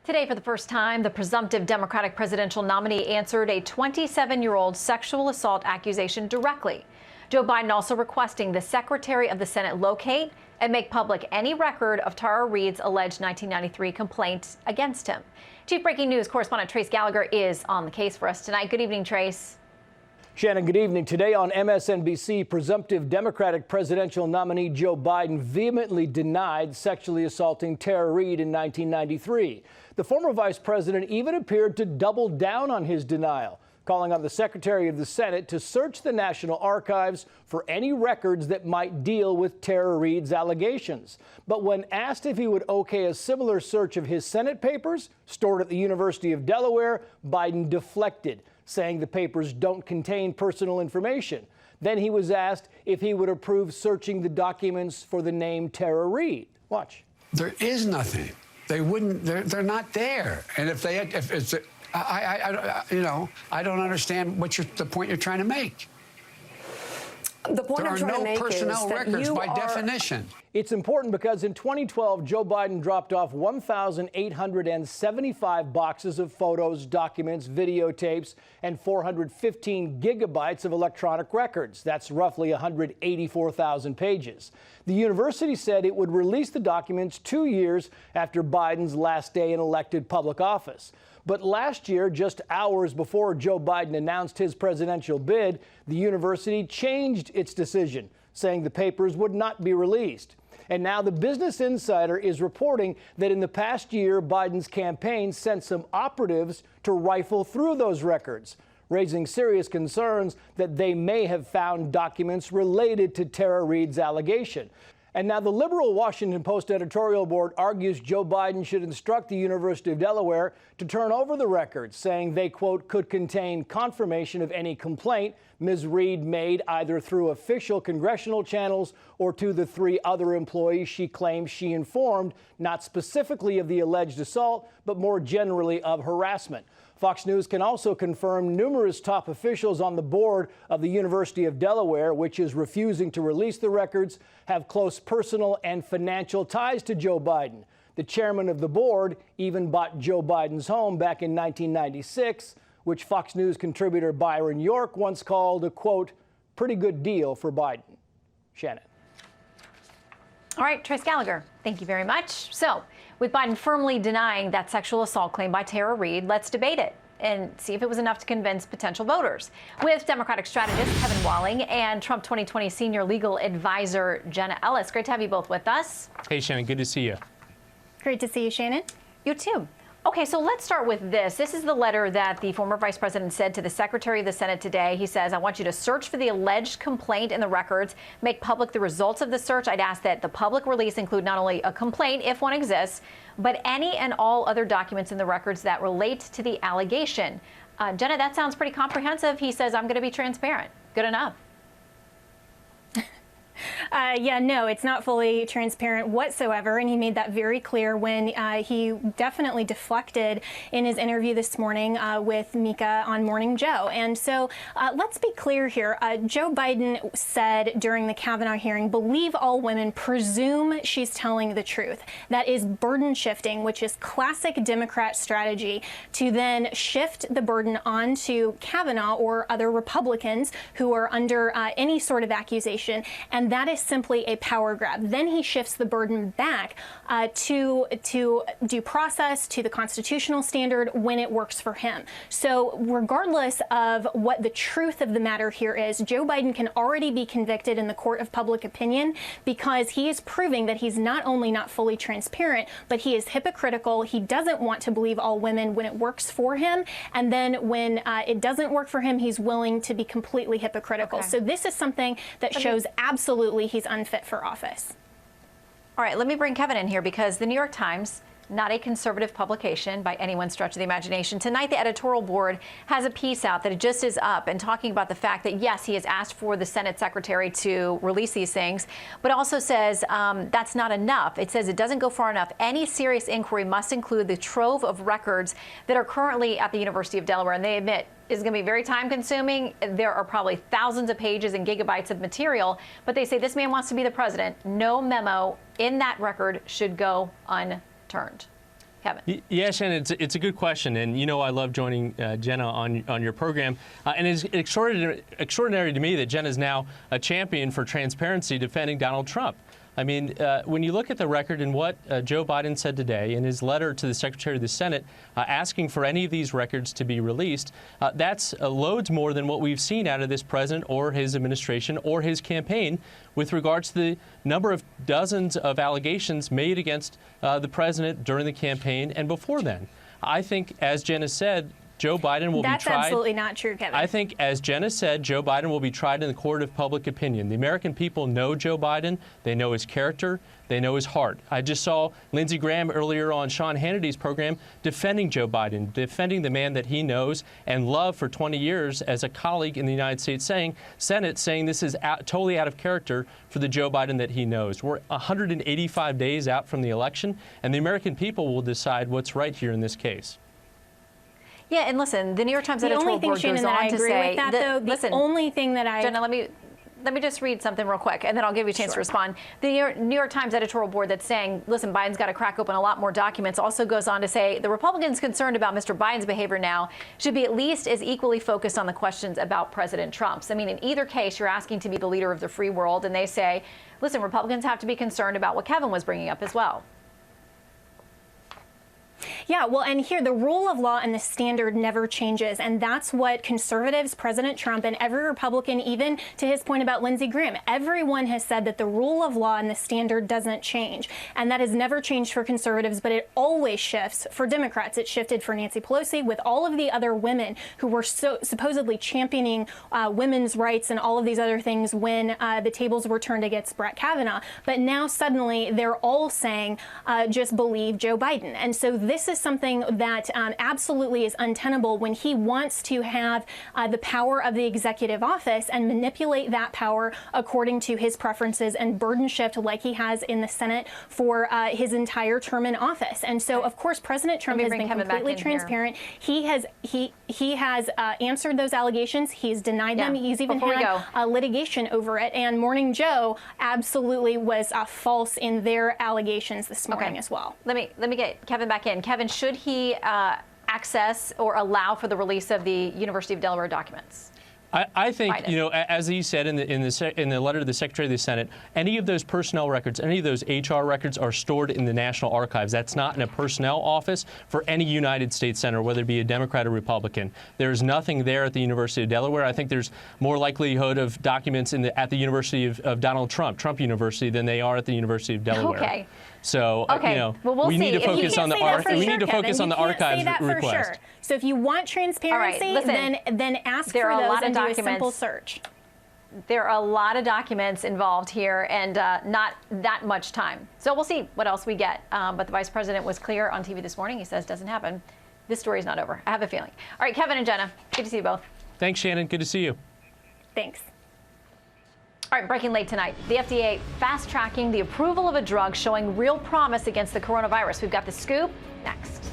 Today, for the first time, the presumptive Democratic presidential nominee answered a 27-year-old sexual assault accusation directly. Joe Biden also requesting the Secretary of the Senate locate and make public any record of Tara Reade's alleged 1993 complaint against him. Chief Breaking News correspondent Trace Gallagher is on the case for us tonight. Good evening, Trace. Shannon, good evening. Today on MSNBC, presumptive Democratic presidential nominee Joe Biden vehemently denied sexually assaulting Tara Reade in 1993. The former vice president even appeared to double down on his denial, calling on the Secretary of the Senate to search the National Archives for any records that might deal with Tara Reade's allegations. But when asked if he would okay a similar search of his Senate papers stored at the University of Delaware, Biden deflected, saying the papers don't contain personal information. Then he was asked if he would approve searching the documents for the name Tara Reade. Watch. There is nothing. They wouldn't. They're not there. And if it's, I don't understand the point you're trying to make. The point I'm trying to make is that personnel records by definition. It's important because in 2012, Joe Biden dropped off 1,875 boxes of photos, documents, videotapes, and 415 gigabytes of electronic records. That's roughly 184,000 pages. The university said it would release the documents 2 years after Biden's last day in elected public office. But last year, just hours before Joe Biden announced his presidential bid, the university changed its decision, saying the papers would not be released. And now the Business Insider is reporting that in the past year, Biden's campaign sent some operatives to rifle through those records, raising serious concerns that they may have found documents related to Tara Reade's allegation. And now the liberal Washington Post editorial board argues Joe Biden should instruct the University of Delaware to turn over the records, saying they, quote, could contain confirmation of any complaint Ms. Reade made either through official congressional channels or to the 3 other employees she claims she informed, not specifically of the alleged assault, but more generally of harassment. Fox News can also confirm numerous top officials on the board of the University of Delaware, which is refusing to release the records, have close personal and financial ties to Joe Biden. The chairman of the board even bought Joe Biden's home back in 1996, which Fox News contributor Byron York once called a, quote, pretty good deal for Biden. Shannon. All right, Trace Gallagher, thank you very much. So, with Biden firmly denying that sexual assault claim by Tara Reade, let's debate it and see if it was enough to convince potential voters. With Democratic strategist Kevin Walling and Trump 2020 senior legal advisor Jenna Ellis. Great to have you both with us. Hey, Shannon, good to see you. Great to see you, Shannon. You too. Okay, so let's start with this. This is the letter that the former vice president said to the Secretary of the Senate today. He says, I want you to search for the alleged complaint in the records, make public the results of the search. I'd ask that the public release include not only a complaint, if one exists, but any and all other documents in the records that relate to the allegation. Jenna, that sounds pretty comprehensive. He says, I'm going to be transparent. Good enough. Yeah, no, it's not fully transparent whatsoever, and he made that very clear when he definitely deflected in his interview this morning with Mika on Morning Joe. And so let's be clear here. Joe Biden said during the Kavanaugh hearing, believe all women, presume she's telling the truth. That is burden shifting, which is classic Democrat strategy to then shift the burden onto Kavanaugh or other Republicans who are under any sort of accusation. And that is simply a power grab. Then he shifts the burden back to due process, to the constitutional standard when it works for him. So regardless of what the truth of the matter here is, Joe Biden can already be convicted in the court of public opinion because he is proving that he's not only not fully transparent, but he is hypocritical. He doesn't want to believe all women when it works for him. And then when it doesn't work for him, he's willing to be completely hypocritical. Okay. So this is something that shows absolutely he's unfit for office. All right, let me bring Kevin in here because the New York Times, not a conservative publication by anyone's stretch of the imagination. Tonight, the editorial board has a piece out that it just is up and talking about the fact that, yes, he has asked for the Senate secretary to release these things, but also says that's not enough. It says it doesn't go far enough. Any serious inquiry must include the trove of records that are currently at the University of Delaware. And they admit is going to be very time consuming. There are probably thousands of pages and gigabytes of material, but they say this man wants to be the president. No memo in that record should go unturned. Kevin. Yeah, Shannon, it's a good question, and you know I love joining Jenna on your program, and it's extraordinary to me that Jenna is now a champion for transparency defending Donald Trump. I mean, when you look at the record and what Joe Biden said today in his letter to the Secretary of the Senate asking for any of these records to be released, that's loads more than what we've seen out of this president or his administration or his campaign with regards to the number of dozens of allegations made against the president during the campaign and before then. I think, as Jenna said, Joe Biden will be tried. That's absolutely not true, Kevin. I think, as Jenna said, Joe Biden will be tried in the court of public opinion. The American people know Joe Biden. They know his character. They know his heart. I just saw Lindsey Graham earlier on Sean Hannity's program defending Joe Biden, defending the man that he knows and loved for 20 years as a colleague in the United States Senate, saying this is totally out of character for the Joe Biden that he knows. We're 185 days out from the election, and the American people will decide what's right here in this case. Yeah, and listen, the New York Times editorial board goes on to say that, though, the only thing that Jenna, let me just read something real quick, and then I'll give you a chance to respond. The New York Times editorial board that's saying, listen, Biden's got to crack open a lot more documents, also goes on to say the Republicans concerned about Mr. Biden's behavior now should be at least as equally focused on the questions about President Trump's. I mean, in either case, you're asking to be the leader of the free world, and they say, listen, Republicans have to be concerned about what Kevin was bringing up as well. Yeah, well, and here the rule of law and the standard never changes. And that's what conservatives, President Trump, and every Republican, even to his point about Lindsey Graham, everyone has said that the rule of law and the standard doesn't change. And that has never changed for conservatives, but it always shifts for Democrats. It shifted for Nancy Pelosi with all of the other women who were supposedly championing women's rights and all of these other things when the tables were turned against Brett Kavanaugh. But now suddenly they're all saying just believe Joe Biden. And so this is something that absolutely is untenable when he wants to have the power of the executive office and manipulate that power according to his preferences and burden shift like he has in the Senate for his entire term in office. And so, of course, President Trump has been completely transparent. He has answered those allegations. He's denied them. He's even had litigation over it. And Morning Joe absolutely was false in their allegations this morning as well. Let me get Kevin back in. Kevin, should he access or allow for the release of the University of Delaware documents? I think, you know, as he said in the letter to the Secretary of the Senate, any of those personnel records, any of those HR records are stored in the National Archives. That's not in a personnel office for any United States senator, whether it be a Democrat or Republican. There's nothing there at the University of Delaware. I think there's more likelihood of documents at the University of Donald Trump University, than they are at the University of Delaware. Okay. So, you know, well, we need to focus on the archives request. Sure. So if you want transparency, then ask for those and do a simple search. There are a lot of documents involved here and not that much time. So we'll see what else we get. But the vice president was clear on TV this morning. He says doesn't happen. This story is not over. I have a feeling. All right, Kevin and Jenna, good to see you both. Thanks, Shannon. Good to see you. Thanks. All right, breaking late tonight. The FDA fast-tracking the approval of a drug showing real promise against the coronavirus. We've got the scoop next.